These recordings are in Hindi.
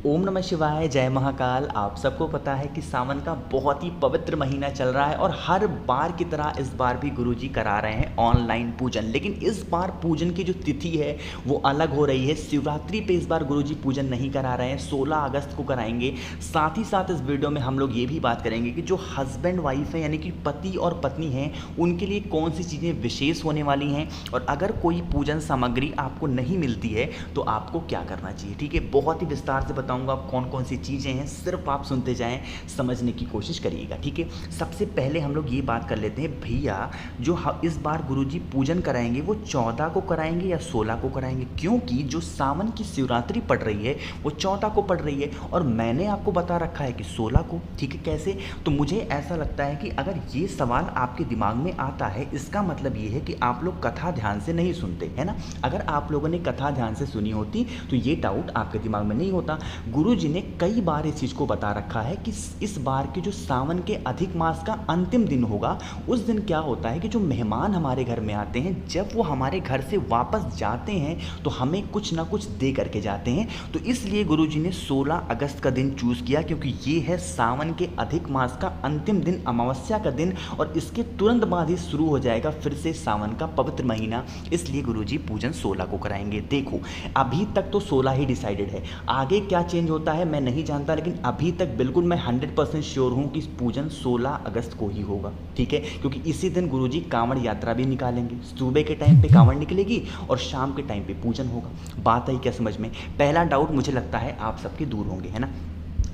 ओम नमः शिवाय, जय महाकाल। आप सबको पता है कि सावन का बहुत ही पवित्र महीना चल रहा है और हर बार की तरह इस बार भी गुरुजी करा रहे हैं ऑनलाइन पूजन। लेकिन इस बार पूजन की जो तिथि है वो अलग हो रही है। शिवरात्रि पे इस बार गुरुजी पूजन नहीं करा रहे हैं, 16 अगस्त को कराएंगे। साथ ही साथ इस वीडियो में हम लोग ये भी बात करेंगे कि जो हस्बैंड वाइफ है यानी कि पति और पत्नी हैं उनके लिए कौन सी चीज़ें विशेष होने वाली हैं, और अगर कोई पूजन सामग्री आपको नहीं मिलती है तो आपको क्या करना चाहिए। ठीक है, बहुत ही विस्तार से बताऊंगा कौन कौन सी चीज़ें हैं, सिर्फ आप सुनते जाएं, समझने की कोशिश करिएगा। ठीक है, सबसे पहले हम लोग ये बात कर लेते हैं भैया, जो इस बार गुरुजी पूजन कराएंगे वो 14 को कराएंगे या 16 को कराएंगे, क्योंकि जो सावन की शिवरात्रि पड़ रही है वो 14 को पड़ रही है और मैंने आपको बता रखा है कि 16 को। ठीक है, कैसे? तो मुझे ऐसा लगता है कि अगर ये सवाल आपके दिमाग में आता है इसका मतलब ये है कि आप लोग कथा ध्यान से नहीं सुनते, है ना। अगर आप लोगों ने कथा ध्यान से सुनी होती तो ये डाउट आपके दिमाग में नहीं होता। गुरुजी ने कई बार इस चीज़ को बता रखा है कि इस बार के जो सावन के अधिक मास का अंतिम दिन होगा उस दिन क्या होता है कि जो मेहमान हमारे घर में आते हैं जब वो हमारे घर से वापस जाते हैं तो हमें कुछ ना कुछ दे करके जाते हैं। तो इसलिए गुरुजी ने 16 अगस्त का दिन चूज़ किया, क्योंकि ये है सावन के अधिक मास का अंतिम दिन, अमावस्या का दिन, और इसके तुरंत बाद ही शुरू हो जाएगा फिर से सावन का पवित्र महीना। इसलिए गुरुजी पूजन 16 को कराएंगे। देखो, अभी तक तो 16 ही डिसाइडेड है, आगे क्या चेंज होता है मैं नहीं जानता, लेकिन अभी तक बिल्कुल मैं 100% श्योर हूँ कि पूजन 16 अगस्त को ही होगा। ठीक है, क्योंकि इसी दिन गुरुजी कांवड़ यात्रा भी निकालेंगे। सुबह के टाइम पे कांवड़ निकलेगी और शाम के टाइम पे पूजन होगा। बात आई क्या समझ में? पहला डाउट मुझे लगता है आप सबके दूर होंगे, है ना।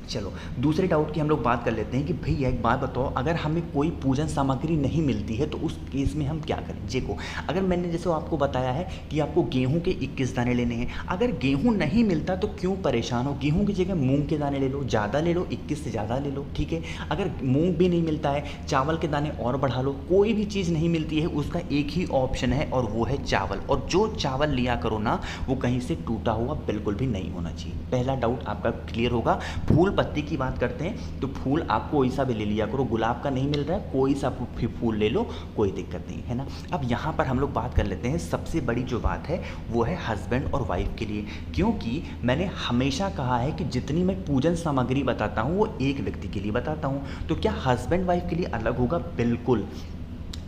चलो दूसरे डाउट की हम लोग बात कर लेते हैं कि भैया एक बात बताओ, अगर हमें कोई पूजन सामग्री नहीं मिलती है तो उस केस में हम क्या करें। देखो, अगर मैंने जैसे आपको बताया है कि आपको गेहूं के 21 दाने लेने हैं, अगर गेहूं नहीं मिलता तो क्यों परेशान हो, गेहूं की जगह मूंग के दाने ले लो, ज़्यादा ले लो, 21 से ज़्यादा ले लो। ठीक है, अगर मूंग भी नहीं मिलता है चावल के दाने और बढ़ा लो। कोई भी चीज़ नहीं मिलती है उसका एक ही ऑप्शन है और वो है चावल, और जो चावल लिया करो ना वो कहीं से टूटा हुआ बिल्कुल भी नहीं होना चाहिए। पहला डाउट आपका क्लियर होगा। फूल पत्ती की बात करते हैं तो फूल आप कोई सा भी ले लिया करो, गुलाब का नहीं मिल रहा है कोई सा फूल ले लो, कोई दिक्कत नहीं, है ना। अब यहाँ पर हम लोग बात कर लेते हैं, सबसे बड़ी जो बात है वो है हस्बैंड और वाइफ के लिए, क्योंकि मैंने हमेशा कहा है कि जितनी मैं पूजन सामग्री बताता हूँ वो एक व्यक्ति के लिए बताता हूँ। तो क्या हस्बैंड वाइफ के लिए अलग होगा? बिल्कुल।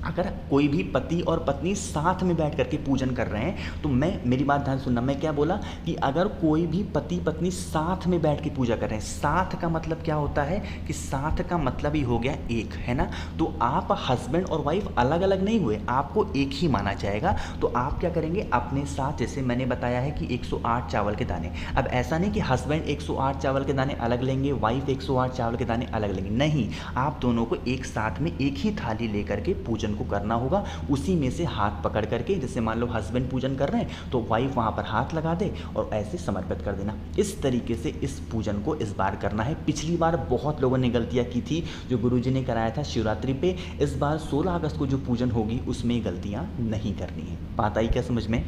अगर कोई भी पति और पत्नी साथ में बैठ करके पूजन कर रहे हैं तो मेरी बात ध्यान सुनना, मैं क्या बोला कि अगर कोई भी पति पत्नी साथ में बैठ के पूजा कर रहे हैं, साथ का मतलब क्या होता है कि साथ का मतलब ही हो गया एक, है ना। तो आप हस्बैंड और वाइफ अलग अलग नहीं हुए, आपको एक ही माना जाएगा। तो आप क्या करेंगे अपने साथ, जैसे मैंने बताया है कि 108 चावल के दाने। अब ऐसा नहीं कि हस्बैंड 108 चावल के दाने अलग लेंगे, वाइफ 108 चावल के दाने अलग लेंगे, नहीं, आप दोनों को एक साथ में एक ही थाली लेकर के पूजन को करना होगा। उसी में से हाथ पकड़ करके, जैसे मान लो हस्बैंड पूजन कर रहे हैं तो वाइफ वहां पर हाथ लगा दे और ऐसे समर्पित कर देना। इस तरीके से इस पूजन को इस बार करना है। पिछली बार बहुत लोगों ने गलतियां की थी जो गुरुजी ने कराया था शिवरात्रि पे, इस बार 16 अगस्त को जो पूजन होगी उसमें गलतियां नहीं करनी है। बात आई क्या समझ में?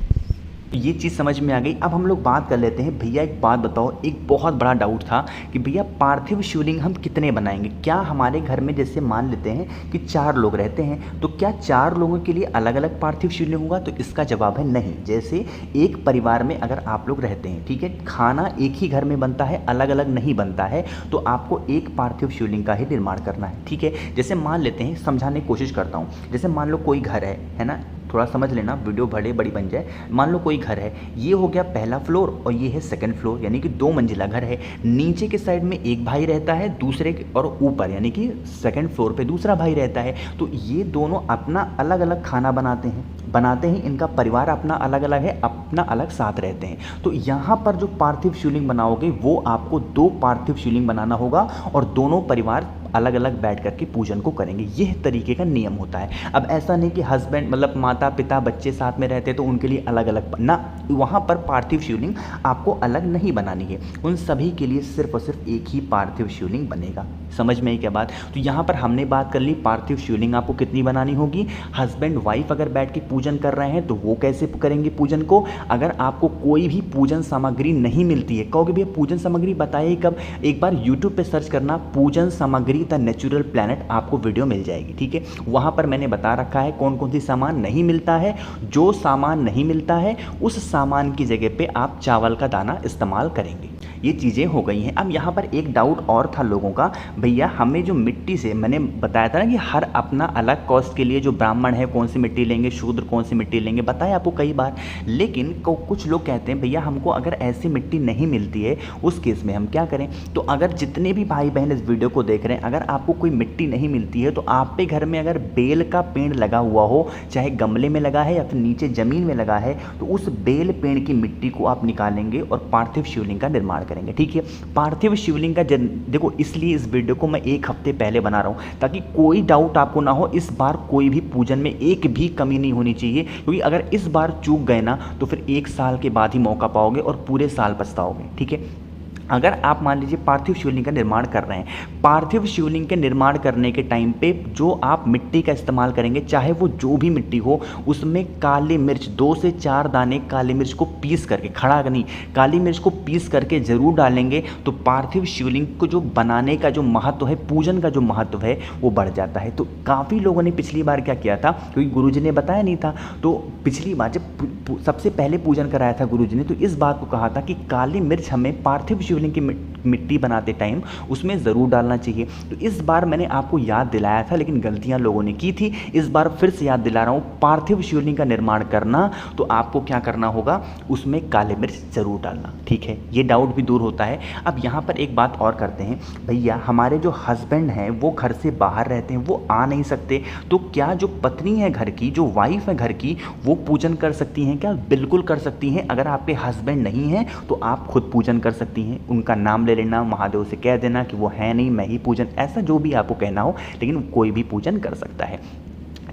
ये चीज़ समझ में आ गई। अब हम लोग बात कर लेते हैं, भैया एक बात बताओ, एक बहुत बड़ा डाउट था कि भैया पार्थिव शिवलिंग हम कितने बनाएंगे। क्या हमारे घर में जैसे मान लेते हैं कि 4 लोग रहते हैं तो क्या 4 लोगों के लिए अलग अलग पार्थिव शिवलिंग होगा? तो इसका जवाब है नहीं। जैसे एक परिवार में अगर आप लोग रहते हैं, ठीक है, खाना एक ही घर में बनता है, अलग अलग नहीं बनता है, तो आपको एक पार्थिव शिवलिंग का ही निर्माण करना है। ठीक है, जैसे मान लेते हैं, समझाने की कोशिश करता हूँ, जैसे मान लो कोई घर है ना, थोड़ा समझ लेना वीडियो बड़ी बन जाए। मान लो कोई घर है, ये हो गया पहला फ्लोर और ये है सेकंड फ्लोर, यानी कि 2 मंजिला घर है। नीचे के साइड में एक भाई रहता है, दूसरे और ऊपर यानी कि सेकंड फ्लोर पे दूसरा भाई रहता है। तो ये दोनों अपना अलग अलग खाना बनाते हैं, इनका परिवार अपना अलग अलग है, अपना अलग साथ रहते हैं। तो यहाँ पर जो पार्थिव शिवलिंग बनाओगे वो आपको 2 पार्थिव शिवलिंग बनाना होगा और दोनों परिवार अलग अलग बैठ करके पूजन को करेंगे। यह तरीके का नियम होता है। अब ऐसा नहीं कि हस्बैंड मतलब माता पिता बच्चे साथ में रहते तो उनके लिए अलग अलग ना, वहाँ पर पार्थिव शिवलिंग आपको अलग नहीं बनानी है, उन सभी के लिए सिर्फ और सिर्फ एक ही पार्थिव शिवलिंग बनेगा। समझ में आई क्या बात? तो यहाँ पर हमने बात कर ली पार्थिव शिवलिंग आपको कितनी बनानी होगी। हस्बैंड वाइफ अगर बैठ के पूजन कर रहे हैं तो वो कैसे करेंगे पूजन को। अगर आपको कोई भी पूजन सामग्री नहीं मिलती है, कहोगे भैया पूजन सामग्री बताइए कब, एक बार यूट्यूब पे सर्च करना पूजन सामग्री द नेचुरल प्लैनेट, आपको वीडियो मिल जाएगी। ठीक है, वहाँ पर मैंने बता रखा है कौन कौन सी सामान नहीं मिलता है। जो सामान नहीं मिलता है उस सामान की जगह पे आप चावल का दाना इस्तेमाल करेंगे। ये चीज़ें हो गई हैं। अब यहाँ पर एक डाउट और था लोगों का, भैया हमें जो मिट्टी से, मैंने बताया था ना कि हर अपना अलग कॉस्ट के लिए, जो ब्राह्मण है कौन सी मिट्टी लेंगे, शूद्र कौन सी मिट्टी लेंगे, बताया आपको कई बार। लेकिन कुछ लोग कहते हैं भैया हमको अगर ऐसी मिट्टी नहीं मिलती है उस केस में हम क्या करें। तो अगर जितने भी भाई बहन इस वीडियो को देख रहे हैं, अगर आपको कोई मिट्टी नहीं मिलती है तो आप पे घर में अगर बेल का पेड़ लगा हुआ हो, चाहे गमले में लगा है या फिर नीचे ज़मीन में लगा है, तो उस बेल पेड़ की मिट्टी को आप निकालेंगे और पार्थिव शिवलिंग का निर्माण करेंगे। ठीक है, पार्थिव शिवलिंग का देखो, इसलिए इस वीडियो को मैं एक हफ्ते पहले बना रहा हूँ ताकि कोई डाउट आपको ना हो। इस बार कोई भी पूजन में एक भी कमी नहीं होनी चाहिए, क्योंकि अगर इस बार चूक गए ना तो फिर 1 साल के बाद ही मौका पाओगे और पूरे साल पछताओगे। ठीक है, अगर आप मान लीजिए पार्थिव शिवलिंग का निर्माण कर रहे हैं, पार्थिव शिवलिंग के निर्माण करने के टाइम पे जो आप मिट्टी का इस्तेमाल करेंगे, चाहे वो जो भी मिट्टी हो, उसमें काली मिर्च 2 से 4 दाने काली मिर्च को पीस करके, खड़ा नहीं, काली मिर्च को पीस करके ज़रूर डालेंगे, तो पार्थिव शिवलिंग को जो बनाने का जो महत्व है, पूजन का जो महत्व है वो बढ़ जाता है। तो काफ़ी लोगों ने पिछली बार क्या किया था, क्योंकि गुरुजी ने बताया नहीं था, तो पिछली बार जब सबसे पहले पूजन कराया था गुरुजी ने, तो इस बात को कहा था कि काली मिर्च हमें पार्थिव शिवलिंग की मिट्टी बनाते टाइम उसमें ज़रूर डालना चाहिए। तो इस बार मैंने आपको याद दिलाया था, लेकिन गलतियां लोगों ने की थी, इस बार फिर से याद दिला रहा हूँ। पार्थिव शिवलिंग का निर्माण करना तो आपको क्या करना होगा, उसमें काली मिर्च ज़रूर डालना। ठीक है, ये डाउट भी दूर होता है। अब यहाँ पर एक बात और करते हैं, भैया हमारे जो हस्बैंड हैं वो घर से बाहर रहते हैं, वो आ नहीं सकते, तो क्या जो पत्नी है घर की, जो वाइफ है घर की, वो पूजन कर सकती हैं क्या? बिल्कुल कर सकती हैं। अगर आपके हस्बैंड नहीं हैं तो आप खुद पूजन कर सकती हैं, उनका नाम ले लेना, महादेव से कह देना कि वो है नहीं, मैं ही पूजन, ऐसा जो भी आपको कहना हो, लेकिन कोई भी पूजन कर सकता है।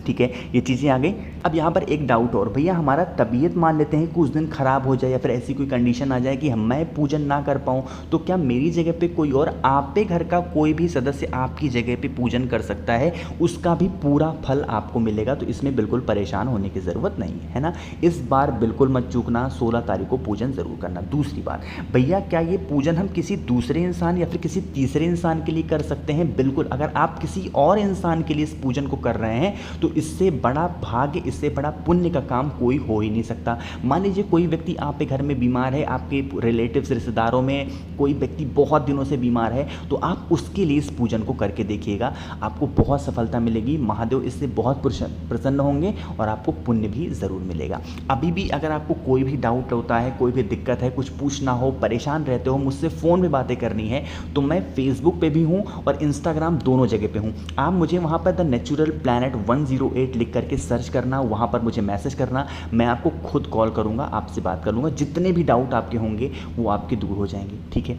ठीक है, ये चीज़ें आ गई। अब यहाँ पर एक डाउट और, भैया हमारा तबीयत मान लेते हैं कुछ दिन ख़राब हो जाए या फिर ऐसी कोई कंडीशन आ जाए कि मैं पूजन ना कर पाऊँ, तो क्या मेरी जगह पे कोई और, आप पे घर का कोई भी सदस्य आपकी जगह पे पूजन कर सकता है, उसका भी पूरा फल आपको मिलेगा। तो इसमें बिल्कुल परेशान होने की ज़रूरत नहीं है ना। इस बार बिल्कुल मत चूकना, 16 तारीख को पूजन ज़रूर करना। दूसरी बात, भैया क्या ये पूजन हम किसी दूसरे इंसान या फिर किसी तीसरे इंसान के लिए कर सकते हैं? बिल्कुल, अगर आप किसी और इंसान के लिए इस पूजन को कर रहे हैं तो इससे बड़ा भाग्य, इससे बड़ा पुण्य का काम कोई हो ही नहीं सकता। मान लीजिए कोई व्यक्ति आप के घर में बीमार है, आपके रिलेटिव्स, रिश्तेदारों में कोई व्यक्ति बहुत दिनों से बीमार है, तो आप उसके लिए इस पूजन को करके देखिएगा, आपको बहुत सफलता मिलेगी, महादेव इससे बहुत प्रसन्न होंगे और आपको पुण्य भी ज़रूर मिलेगा। अभी भी अगर आपको कोई भी डाउट होता है, कोई भी दिक्कत है, कुछ पूछना हो, परेशान रहते हो, मुझसे फ़ोन में बातें करनी है, तो मैं फेसबुक पे भी हूँ और इंस्टाग्राम, दोनों जगह पे हूँ। आप मुझे वहाँ पर द नेचुरल प्लैनेट 108 लिख करके सर्च करना, वहाँ पर मुझे मैसेज करना, मैं आपको खुद कॉल करूँगा, आपसे बात कर लूँगा, जितने भी डाउट आपके होंगे वो आपके दूर हो जाएंगे। ठीक है,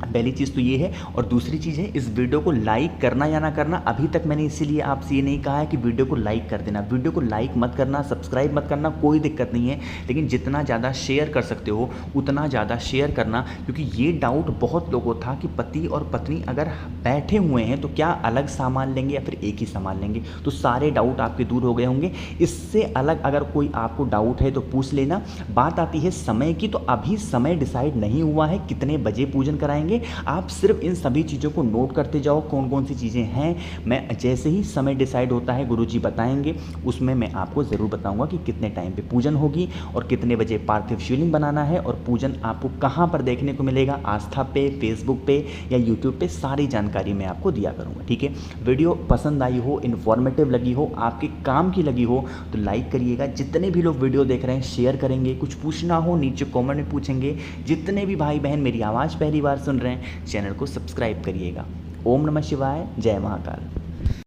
पहली चीज़ तो ये है। और दूसरी चीज़ है, इस वीडियो को लाइक करना या ना करना, अभी तक मैंने इसीलिए आपसे ये नहीं कहा है कि वीडियो को लाइक कर देना, वीडियो को लाइक मत करना, सब्सक्राइब मत करना, कोई दिक्कत नहीं है, लेकिन जितना ज़्यादा शेयर कर सकते हो उतना ज़्यादा शेयर करना, क्योंकि ये डाउट बहुत लोगों था कि पति और पत्नी अगर बैठे हुए हैं तो क्या अलग सामान लेंगे या फिर एक ही सामान लेंगे। तो सारे डाउट आपके दूर हो गए होंगे। इससे अलग अगर कोई आपको डाउट है तो पूछ लेना। बात आती है समय की, तो अभी समय डिसाइड नहीं हुआ है कितने बजे पूजन कराएंगे। आप सिर्फ इन सभी चीज़ों को नोट करते जाओ, कौन कौन सी चीज़ें हैं। मैं जैसे ही समय डिसाइड होता है गुरुजी बताएंगे, उसमें मैं आपको ज़रूर बताऊंगा कि कितने टाइम पे पूजन होगी और कितने बजे पार्थिव शिवलिंग बनाना है, और पूजन आपको कहाँ पर देखने को मिलेगा, आस्था पे, फेसबुक पे या यूट्यूब पे, सारी जानकारी मैं आपको दिया करूँगा। ठीक है, वीडियो पसंद आई हो, इन्फॉर्मेटिव लगी हो, आपके काम की लगी हो तो लाइक करिएगा। जितने भी लोग वीडियो देख रहे हैं शेयर करेंगे, कुछ पूछना हो नीचे कॉमेंट में पूछेंगे। जितने भी भाई बहन मेरी आवाज़ पहली बार सुन रहे हैं, चैनल को सब्सक्राइब करिएगा। ओम नमः शिवाय, जय महाकाल।